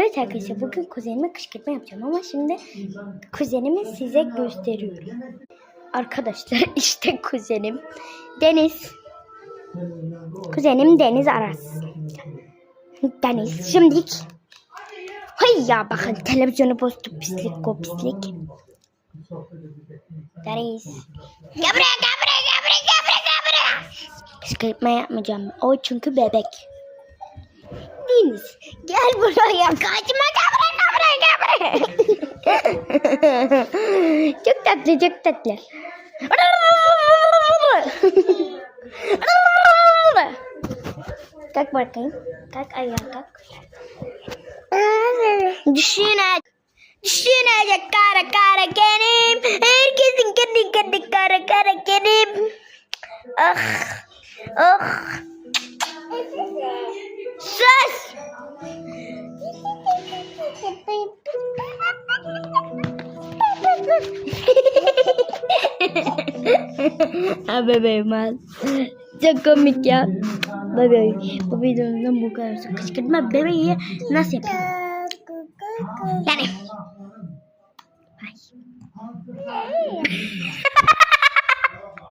Evet arkadaşlar, bugün kuzenime kışkırtma yapacağım ama şimdi kuzenimi size gösteriyorum. Arkadaşlar işte kuzenim Deniz. Kuzenim Deniz Aras. Deniz şimdilik. Hay ya, bakın televizyonu bozdu, pislik o pislik. Deniz. Gel buraya. Kışkırtma yapmayacağım. O çünkü bebek. Deniz gel buraya, kaçma, gel buraya. Çok tatlı. Kalk bakayım. Kalk ayağa kalk. Düşünecek kara benim. Herkesin kendi kara benim. Ah. Sus. Ha bebeğim al. Çok komik ya. Bebeğim. Bu videodan bu kadar. Kışkırtma bebeği nasıl yapayım? Yani. Ay.